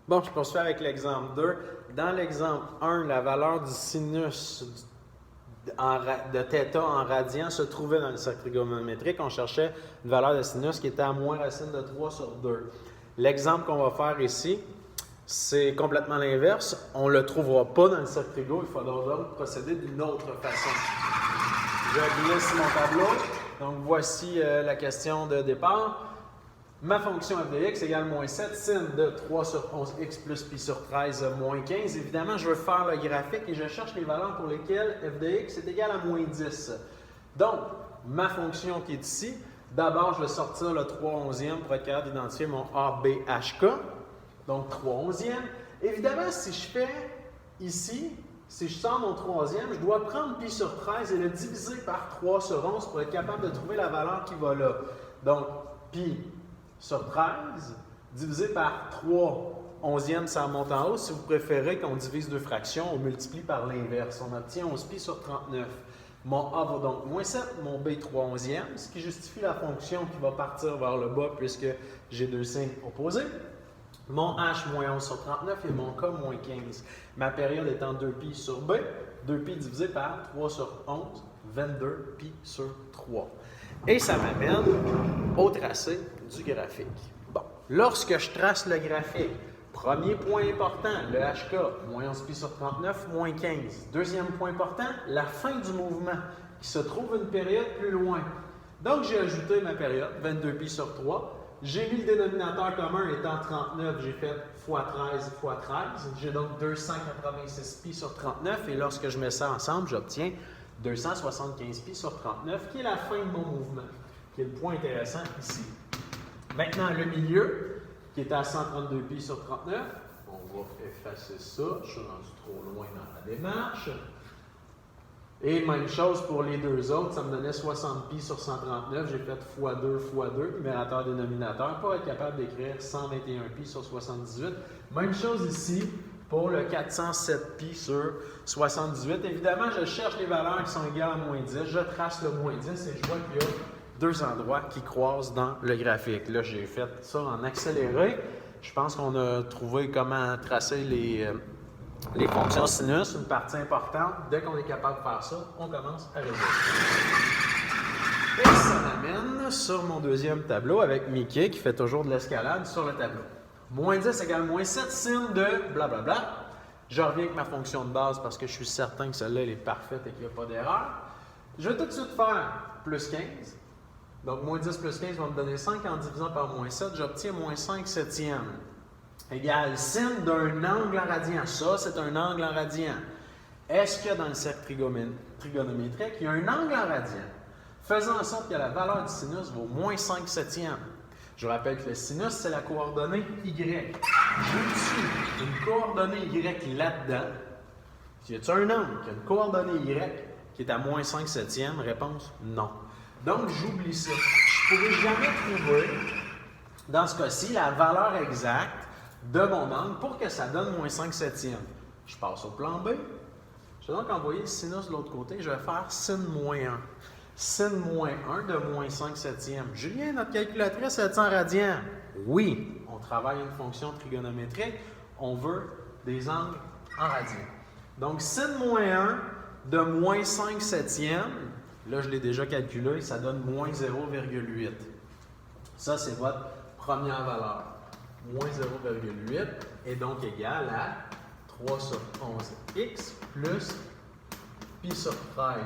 Bon, je poursuis avec l'exemple 2. Dans l'exemple 1, la valeur du sinus de θ en radian se trouvait dans le cercle trigonométrique. On cherchait une valeur de sinus qui était à moins racine de 3 sur 2. L'exemple qu'on va faire ici, c'est complètement l'inverse. On ne le trouvera pas dans le cercle trigo. Il faudra donc procéder d'une autre façon. Je glisse mon tableau. Donc, voici la question de départ. Ma fonction f de x égale moins 7 sin de 3 sur 11x plus pi sur 13 moins 15. Évidemment, je veux faire le graphique et je cherche les valeurs pour lesquelles f de x est égal à moins 10. Donc, ma fonction qui est ici, d'abord, je vais sortir le 3 onzième pour être capable d'identifier mon ABHK. Donc, 3 onzième. Évidemment, si je fais ici, si je sors mon troisième, je dois prendre pi sur 13 et le diviser par 3 sur 11 pour être capable de trouver la valeur qui va là. Donc, pi sur 13, divisé par 3 onzièmes, ça monte en haut. Si vous préférez qu'on divise deux fractions, on multiplie par l'inverse. On obtient 11 pi sur 39. Mon A vaut donc moins 7, mon B 3 onzièmes, ce qui justifie la fonction qui va partir vers le bas puisque j'ai deux signes opposés. Mon H moins 11 sur 39 et mon K moins 15. Ma période étant 2 pi sur B, 2 pi divisé par 3 sur 11, 22 pi sur 3. Et ça m'amène au tracé du graphique. Bon, lorsque je trace le graphique, premier point important, le HK, moins 11 pi sur 39, moins 15. Deuxième point important, la fin du mouvement, qui se trouve une période plus loin. Donc, j'ai ajouté ma période, 22 pi sur 3. J'ai mis le dénominateur commun étant 39, j'ai fait fois 13 fois 13. J'ai donc 286 pi sur 39 et lorsque je mets ça ensemble, j'obtiens 275 pi sur 39 qui est la fin de mon mouvement, qui est le point intéressant ici. Maintenant, le milieu, qui est à 132 pi sur 39, on va effacer ça, je suis rendu trop loin dans la démarche. Et même chose pour les deux autres, ça me donnait 60 pi sur 139, j'ai fait x2, numérateur, dénominateur, pour être capable d'écrire 121 pi sur 78. Même chose ici pour le 407 pi sur 78. Évidemment, je cherche les valeurs qui sont égales à moins 10, je trace le moins 10 et je vois qu'il y a deux endroits qui croisent dans le graphique. Là, j'ai fait ça en accéléré. Je pense qu'on a trouvé comment tracer les fonctions sinus, une partie importante. Dès qu'on est capable de faire ça, on commence à résoudre. Et ça m'amène sur mon deuxième tableau avec Mickey qui fait toujours de l'escalade sur le tableau. Moins 10 égale moins 7, sin de blablabla. Je reviens avec ma fonction de base parce que je suis certain que celle-là elle est parfaite et qu'il n'y a pas d'erreur. Je vais tout de suite faire plus 15. Donc, moins 10 plus 15 va me donner 5 en divisant par moins 7. J'obtiens moins 5 septièmes égale sin d'un angle en radian. Ça, c'est un angle en radian. Est-ce que dans le cercle trigonométrique, il y a un angle en radian faisant en sorte que la valeur du sinus vaut moins 5 septièmes? Je rappelle que le sinus, c'est la coordonnée Y. J'ai-tu une coordonnée Y là-dedans? Y a-t-il un angle qui a une coordonnée Y qui est à moins 5 septièmes? Réponse, non. Donc, j'oublie ça. Je ne pourrai jamais trouver, dans ce cas-ci, la valeur exacte de mon angle pour que ça donne moins 5 septièmes. Je passe au plan B. Je vais donc envoyer le sinus de l'autre côté. Je vais faire sin moins 1. Sin moins 1 de moins 5 septièmes. Julien, notre calculatrice, est en radian? Oui. On travaille une fonction trigonométrique. On veut des angles en radian. Donc, sin moins 1 de moins 5 septièmes. Là, je l'ai déjà calculé. Ça donne moins 0,8. Ça, c'est votre première valeur. Moins 0,8 est donc égal à 3 sur 11x plus pi sur 13.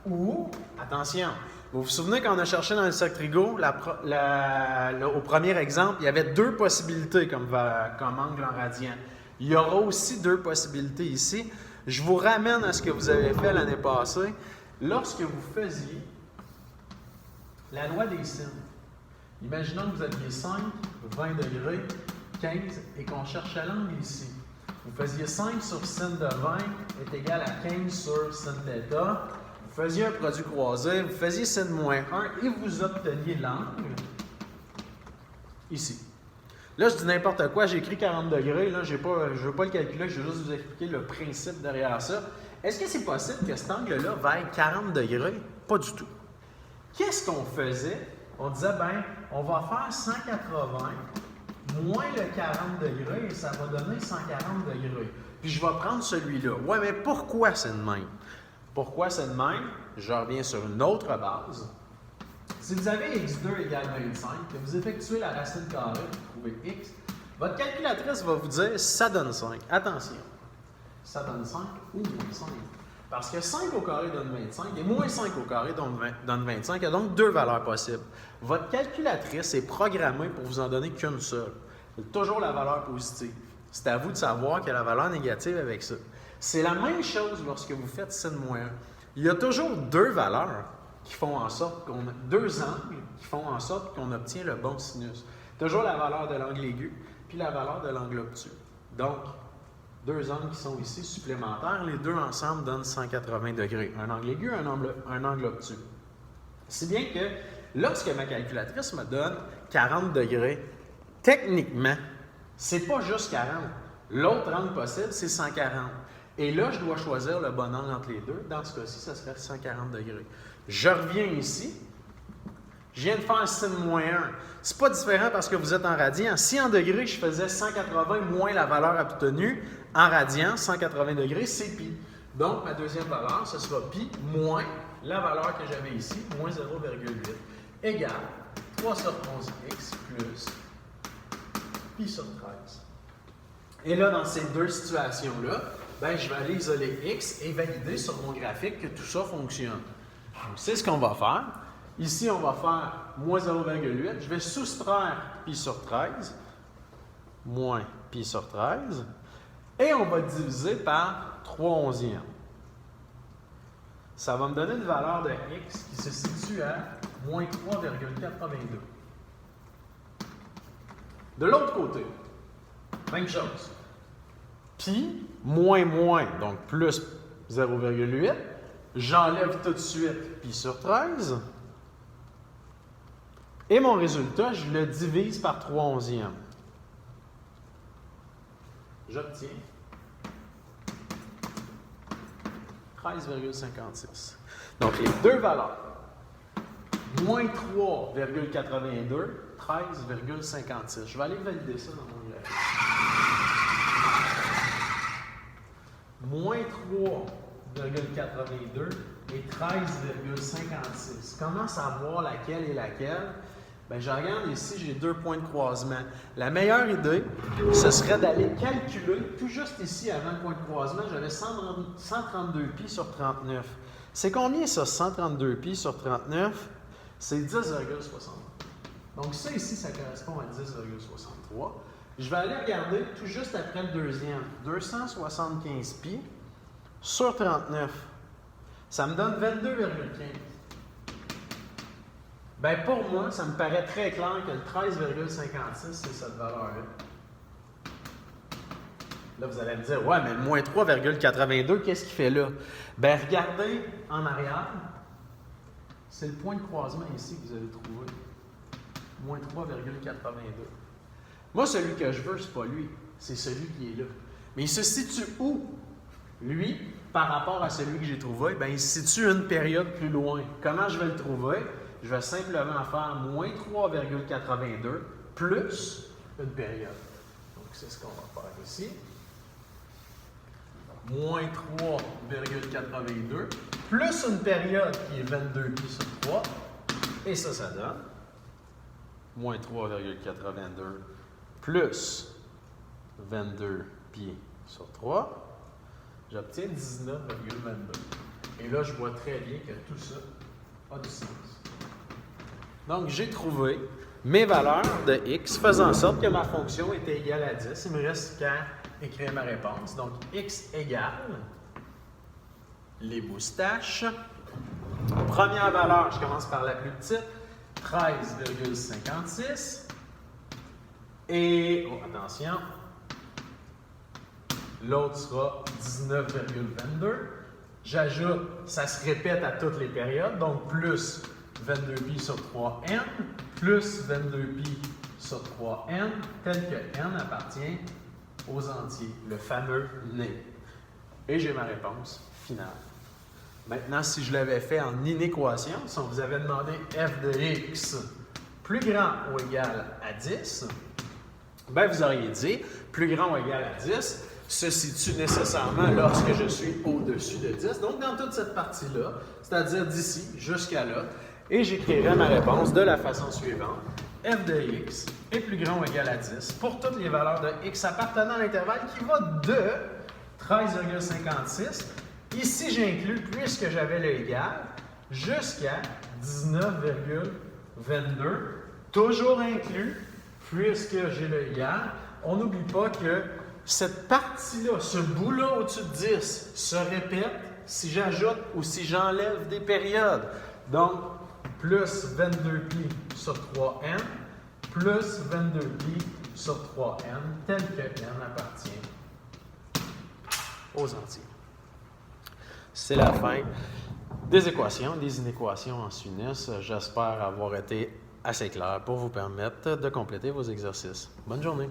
Ou, attention, vous vous souvenez quand on a cherché dans le cercle trigo, au premier exemple, il y avait deux possibilités comme angle en radian. Il y aura aussi deux possibilités ici. Je vous ramène à ce que vous avez fait l'année passée. Lorsque vous faisiez la loi des sines, imaginons que vous aviez 5, 20 degrés, 15 et qu'on cherchait l'angle ici. Vous faisiez 5 sur sin de 20 est égal à 15 sur sin θ. Vous faisiez un produit croisé, vous faisiez sin moins 1 et vous obteniez l'angle ici. Là, je dis n'importe quoi, j'ai écrit 40 degrés, là, je ne veux pas le calculer, je vais juste vous expliquer le principe derrière ça. Est-ce que c'est possible que cet angle-là vaille 40 degrés? Pas du tout. Qu'est-ce qu'on faisait? On disait, ben, on va faire 180 moins le 40 degrés, et ça va donner 140 degrés. Puis je vais prendre celui-là. Ouais, mais pourquoi c'est de même? Pourquoi c'est de même? Je reviens sur une autre base. Si vous avez x2 égale 25, que vous effectuez la racine carrée pour trouver x, votre calculatrice va vous dire ça donne 5. Attention, ça donne 5 ou moins 5. Parce que 5 au carré donne 25 et moins 5 au carré donne 25. Il y a donc deux valeurs possibles. Votre calculatrice est programmée pour vous en donner qu'une seule. C'est toujours la valeur positive. C'est à vous de savoir qu'il y a la valeur négative avec ça. C'est la même chose lorsque vous faites sin moins 1. Il y a toujours deux valeurs qui font en sorte qu'on a deux angles qui font en sorte qu'on obtient le bon sinus. Toujours la valeur de l'angle aigu puis la valeur de l'angle obtus. Donc, deux angles qui sont ici supplémentaires, les deux ensemble donnent 180 degrés. Un angle aigu, un angle obtus. Si bien que lorsque ma calculatrice me donne 40 degrés, techniquement, c'est pas juste 40. L'autre angle possible, c'est 140. Et là, je dois choisir le bon angle entre les deux. Dans ce cas-ci, ça serait 140 degrés. Je reviens ici. Je viens de faire sin moins 1. C'est pas différent parce que vous êtes en radian. Si en degrés, je faisais 180 moins la valeur obtenue, en radian, 180 degrés, c'est pi. Donc, ma deuxième valeur, ce sera pi moins la valeur que j'avais ici, moins 0,8, égale 3 sur 11x plus pi sur 13. Et là, dans ces deux situations-là, ben, je vais aller isoler x et valider sur mon graphique que tout ça fonctionne. Donc, c'est ce qu'on va faire. Ici, on va faire moins 0,8. Je vais soustraire pi sur 13, moins pi sur 13, et on va diviser par 3 onzièmes. Ça va me donner une valeur de x qui se situe à moins 3,82. De l'autre côté, même chose. Pi, moins, donc plus 0,8. J'enlève tout de suite pi sur 13. Et mon résultat, je le divise par 3 onzièmes. J'obtiens 13,56. Donc, les deux valeurs, moins 3,82, 13,56. Je vais aller valider ça dans mon graphique. Moins 3,82 et 13,56. Comment savoir laquelle est laquelle? Bien, je regarde ici, j'ai deux points de croisement. La meilleure idée, ce serait d'aller calculer, tout juste ici, avant le point de croisement, j'avais 132 pi sur 39. C'est combien ça, 132 pi sur 39? C'est 10,60. Donc ça ici, ça correspond à 10,63. Je vais aller regarder tout juste après le deuxième. 275 pi sur 39. Ça me donne 22,15. Bien, pour moi, ça me paraît très clair que le 13,56, c'est cette valeur-là. Là, vous allez me dire, ouais, mais le moins 3,82, qu'est-ce qu'il fait là? Bien, regardez en arrière. C'est le point de croisement ici que vous allez trouver. Moins 3,82. Moi, celui que je veux, c'est pas lui. C'est celui qui est là. Mais il se situe où? Lui, par rapport à celui que j'ai trouvé, bien, il se situe une période plus loin. Comment je vais le trouver? Je vais simplement faire moins 3,82 plus une période. Donc, c'est ce qu'on va faire ici. Moins 3,82 plus une période qui est 22 pi sur 3. Et ça donne moins 3,82 plus 22 pi sur 3. J'obtiens 19,22. Et là, je vois très bien que tout ça a du sens. Donc, j'ai trouvé mes valeurs de x faisant en sorte que ma fonction était égale à 10. Il me reste qu'à écrire ma réponse. Donc, x égale les moustaches. Première valeur, je commence par la plus petite, 13,56. Et, attention, l'autre sera 19,22. J'ajoute, ça se répète à toutes les périodes, donc plus 22 pi sur 3n, plus 22 pi sur 3n, tel que n appartient aux entiers, le fameux né. Et j'ai ma réponse finale. Maintenant, si je l'avais fait en inéquation, si on vous avait demandé f de x plus grand ou égal à 10, ben vous auriez dit plus grand ou égal à 10 se situe nécessairement lorsque je suis au-dessus de 10. Donc, dans toute cette partie-là, c'est-à-dire d'ici jusqu'à là, et j'écrirai ma réponse de la façon suivante. F de x est plus grand ou égal à 10 pour toutes les valeurs de x appartenant à l'intervalle qui va de 13,56. Ici, j'inclus, puisque j'avais le égal, jusqu'à 19,22. Toujours inclus, puisque j'ai le égal. On n'oublie pas que cette partie-là, ce bout-là au-dessus de 10, se répète si j'ajoute ou si j'enlève des périodes. Donc, plus 22pi sur 3n, plus 22pi sur 3n, tel que n appartient aux entiers. C'est la fin des équations, des inéquations en sinus. J'espère avoir été assez clair pour vous permettre de compléter vos exercices. Bonne journée!